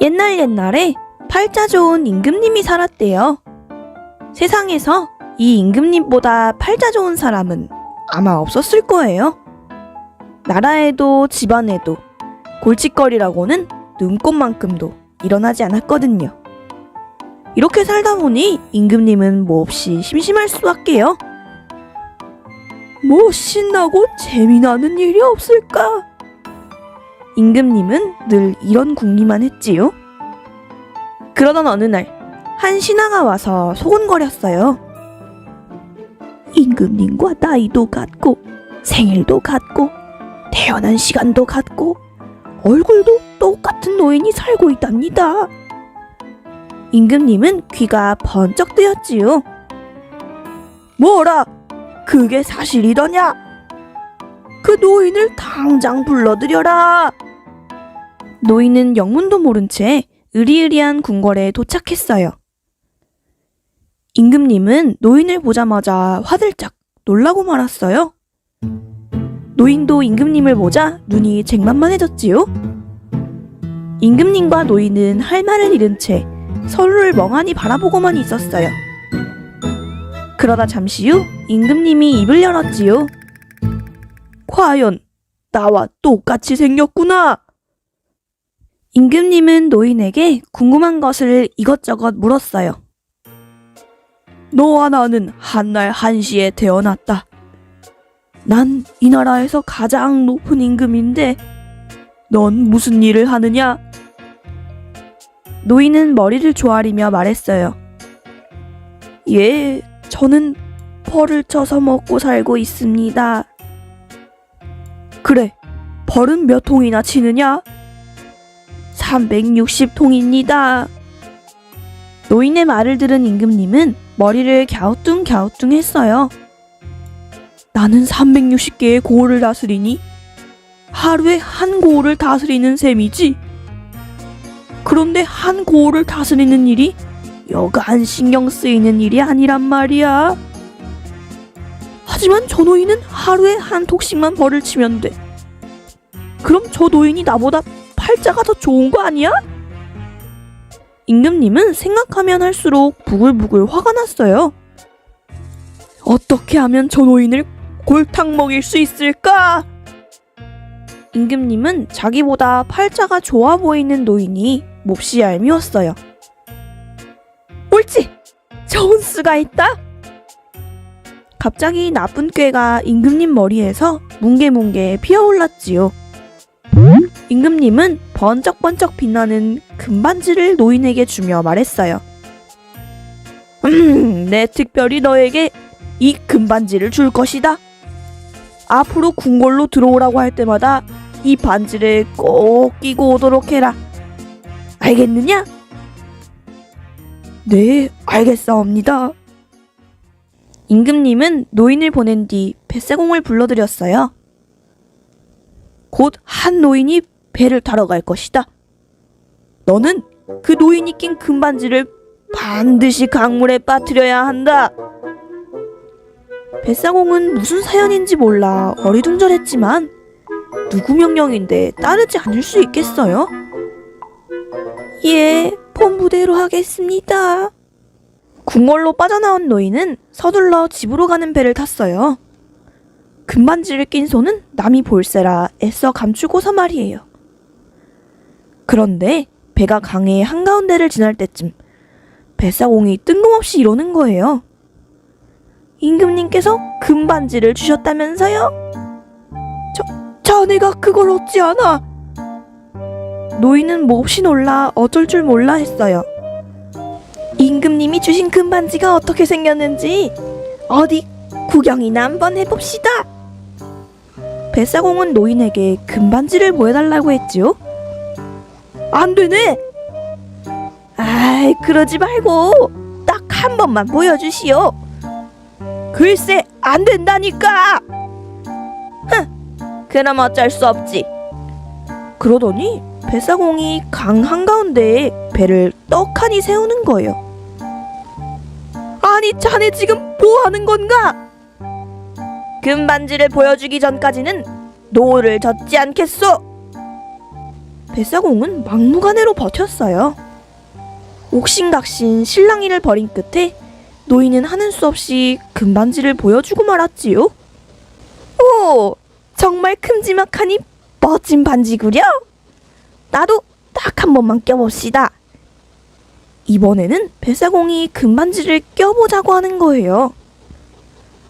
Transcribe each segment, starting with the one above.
옛날에 팔자 좋은 임금님이 살았대요. 세상에서 이 임금님보다 팔자 좋은 사람은 아마 없었을 거예요. 나라에도 집안에도 골칫거리라고는 눈꽃만큼도 일어나지 않았거든요. 이렇게 살다 보니 임금님은 몹시 심심할 수밖에요. 뭐 신나고 재미나는 일이 없을까? 임금님은 늘 이런 궁리만 했지요. 그러던 어느 날 한 신하가 와서 소곤거렸어요. 임금님과 나이도 같고 생일도 같고 태어난 시간도 같고 얼굴도 똑같은 노인이 살고 있답니다. 임금님은 귀가 번쩍 뜨였지요. 뭐라? 그게 사실이더냐? 그 노인을 당장 불러들여라. 노인은 영문도 모른 채 으리으리한 궁궐에 도착했어요. 임금님은 노인을 보자마자 화들짝 놀라고 말았어요. 노인도 임금님을 보자 눈이 쟁만만해졌지요. 임금님과 노인은 할 말을 잃은 채 서로를 멍하니 바라보고만 있었어요. 그러다 잠시 후 임금님이 입을 열었지요. 과연 나와 똑같이 생겼구나. 임금님은 노인에게 궁금한 것을 이것저것 물었어요. 너와 나는 한날 한시에 태어났다. 난 이 나라에서 가장 높은 임금인데 넌 무슨 일을 하느냐? 노인은 머리를 조아리며 말했어요. 예, 저는 벌을 쳐서 먹고 살고 있습니다. 그래, 벌은 몇 통이나 치느냐? 360통입니다. 노인의 말을 들은 임금님은 머리를 갸우뚱갸우뚱 했어요. 나는 360개의 고을을 다스리니 하루에 한 고을을 다스리는 셈이지. 그런데 한 고을을 다스리는 일이 여간 신경 쓰이는 일이 아니란 말이야. 하지만 저 노인은 하루에 한 톡씩만 벌을 치면 돼. 그럼 저 노인이 나보다 팔자가 더 좋은 거 아니야? 임금님은 생각하면 할수록 부글부글 화가 났어요. 어떻게 하면 저 노인을 골탕 먹일 수 있을까? 임금님은 자기보다 팔자가 좋아 보이는 노인이 몹시 얄미웠어요. 옳지! 좋은 수가 있다! 갑자기 나쁜 꾀가 임금님 머리에서 뭉게뭉게 피어올랐지요. 임금님은 번쩍번쩍 빛나는 금반지를 노인에게 주며 말했어요. 내 특별히 너에게 이 금반지를 줄 것이다. 앞으로 궁궐로 들어오라고 할 때마다 이 반지를 꼭 끼고 오도록 해라. 알겠느냐? 네, 알겠사옵니다. 임금님은 노인을 보낸 뒤 뱃사공을 불러들였어요. 곧 한 노인이 배를 타러 갈 것이다. 너는 그 노인이 낀 금반지를 반드시 강물에 빠뜨려야 한다. 뱃사공은 무슨 사연인지 몰라 어리둥절했지만 누구 명령인데 따르지 않을 수 있겠어요? 예, 본부대로 하겠습니다. 궁궐로 빠져나온 노인은 서둘러 집으로 가는 배를 탔어요. 금반지를 낀 손은 남이 볼세라 애써 감추고서 말이에요. 그런데 배가 강의 한가운데를 지날 때쯤 뱃사공이 뜬금없이 이러는 거예요. 임금님께서 금반지를 주셨다면서요? 자네가 그걸 어찌 아나? 노인은 몹시 놀라 어쩔 줄 몰라 했어요. 임금님이 주신 금반지가 어떻게 생겼는지 어디 구경이나 한번 해봅시다. 뱃사공은 노인에게 금반지를 보여달라고 했지요. 안 되네. 아이, 그러지 말고 딱 한 번만 보여주시오. 글쎄, 안 된다니까. 그럼 어쩔 수 없지. 그러더니 뱃사공이 강 한가운데에 배를 떡하니 세우는 거예요. 아니, 자네 지금 뭐 하는 건가? 금반지를 보여주기 전까지는 노를 젓지 않겠소. 뱃사공은 막무가내로 버텼어요. 옥신각신 실랑이를 벌인 끝에 노인은 하는 수 없이 금반지를 보여주고 말았지요. 오, 정말 큼지막하니 멋진 반지구려. 나도 딱 한 번만 껴봅시다. 이번에는 뱃사공이 금반지를 껴보자고 하는 거예요.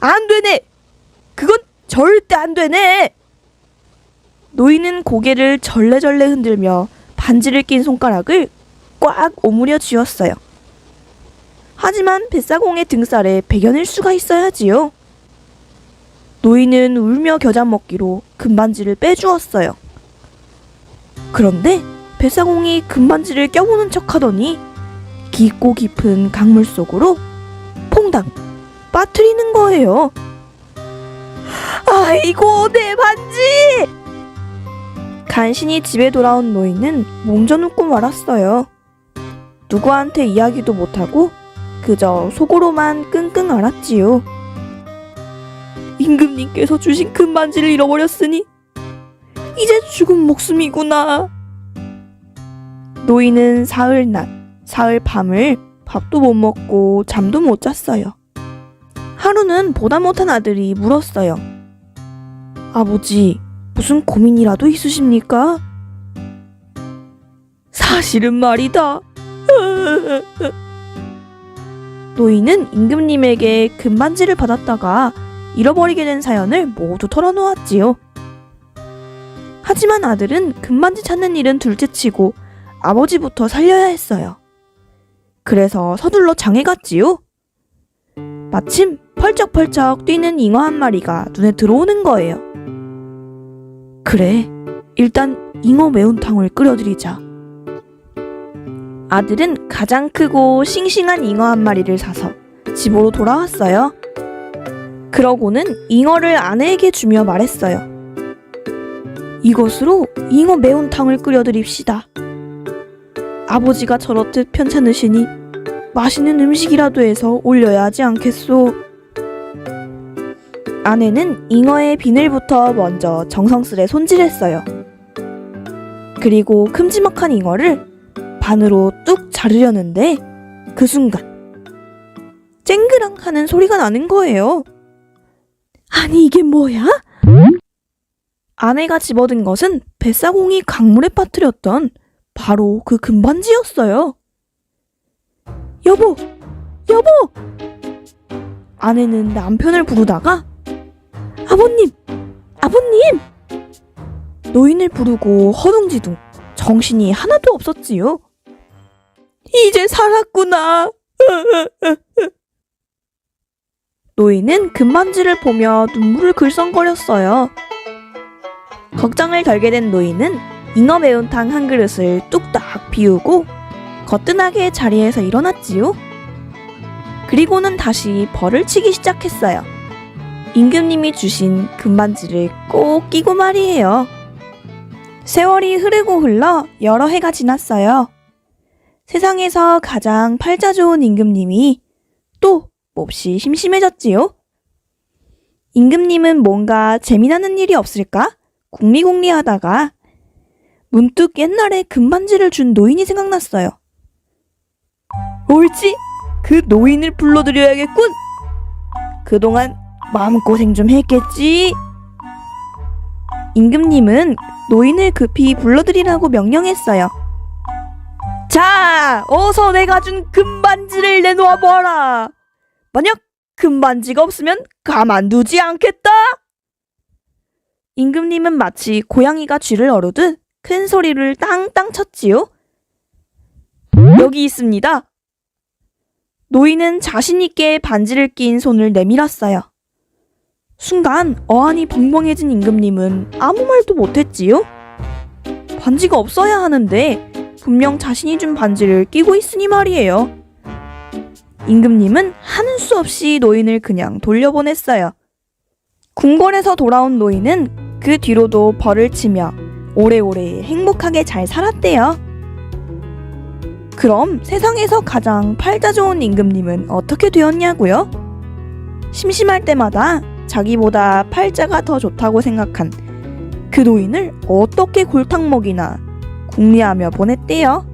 안 되네. 그건 절대 안 되네. 노인은 고개를 절레절레 흔들며 반지를 낀 손가락을 꽉 오므려 쥐었어요. 하지만 뱃사공의 등살에 배겨낼 수가 있어야지요. 노인은 울며 겨자 먹기로 금반지를 빼주었어요. 그런데 뱃사공이 금반지를 껴보는 척하더니 깊고 깊은 강물 속으로 퐁당 빠뜨리는 거예요. 아이고, 내 반지! 간신히 집에 돌아온 노인은 몸져 눕고 말았어요. 누구한테 이야기도 못하고 그저 속으로만 끙끙 앓았지요. 임금님께서 주신 금반지를 잃어버렸으니 이제 죽은 목숨이구나. 노인은 사흘 밤을 밥도 못 먹고 잠도 못 잤어요. 하루는 보다 못한 아들이 물었어요. 아버지, 무슨 고민이라도 있으십니까? 사실은 말이다. 노인은 임금님에게 금반지를 받았다가 잃어버리게 된 사연을 모두 털어놓았지요. 하지만 아들은 금반지 찾는 일은 둘째치고 아버지부터 살려야 했어요. 그래서 서둘러 장에 갔지요. 마침 펄쩍펄쩍 뛰는 잉어 한 마리가 눈에 들어오는 거예요. 그래, 일단 잉어 매운탕을 끓여드리자. 아들은 가장 크고 싱싱한 잉어 한 마리를 사서 집으로 돌아왔어요. 그러고는 잉어를 아내에게 주며 말했어요. 이것으로 잉어 매운탕을 끓여드립시다. 아버지가 저렇듯 편찮으시니 맛있는 음식이라도 해서 올려야 하지 않겠소. 아내는 잉어의 비늘부터 먼저 정성스레 손질했어요. 그리고 큼지막한 잉어를 반으로 뚝 자르려는데 그 순간 쨍그랑 하는 소리가 나는 거예요. 아니, 이게 뭐야? 아내가 집어든 것은 뱃사공이 강물에 빠뜨렸던 바로 그 금반지였어요. 여보! 여보! 아내는 남편을 부르다가 아버님! 아버님! 노인을 부르고 허둥지둥 정신이 하나도 없었지요. 이제 살았구나. 노인은 금반지를 보며 눈물을 글썽거렸어요. 걱정을 덜게 된 노인은 잉어 매운탕 한 그릇을 뚝딱 비우고 거뜬하게 자리에서 일어났지요. 그리고는 다시 벌을 치기 시작했어요. 임금님이 주신 금반지를 꼭 끼고 말이에요. 세월이 흐르고 흘러 여러 해가 지났어요. 세상에서 가장 팔자 좋은 임금님이 또 몹시 심심해졌지요. 임금님은 뭔가 재미나는 일이 없을까? 궁리궁리하다가 문득 옛날에 금반지를 준 노인이 생각났어요. 옳지! 그 노인을 불러드려야겠군! 그동안 마음고생 좀 했겠지? 임금님은 노인을 급히 불러드리라고 명령했어요. 자, 어서 내가 준 금반지를 내놓아보아라! 만약 금반지가 없으면 가만두지 않겠다! 임금님은 마치 고양이가 쥐를 어루듯 큰 소리를 땅땅 쳤지요. 여기 있습니다. 노인은 자신있게 반지를 낀 손을 내밀었어요. 순간 어안이 벙벙해진 임금님은 아무 말도 못했지요. 반지가 없어야 하는데 분명 자신이 준 반지를 끼고 있으니 말이에요. 임금님은 하는 수 없이 노인을 그냥 돌려보냈어요. 궁궐에서 돌아온 노인은 그 뒤로도 벌을 치며 오래오래 행복하게 잘 살았대요. 그럼 세상에서 가장 팔자 좋은 임금님은 어떻게 되었냐고요? 심심할 때마다 자기보다 팔자가 더 좋다고 생각한 그 노인을 어떻게 골탕먹이나 궁리하며 보냈대요.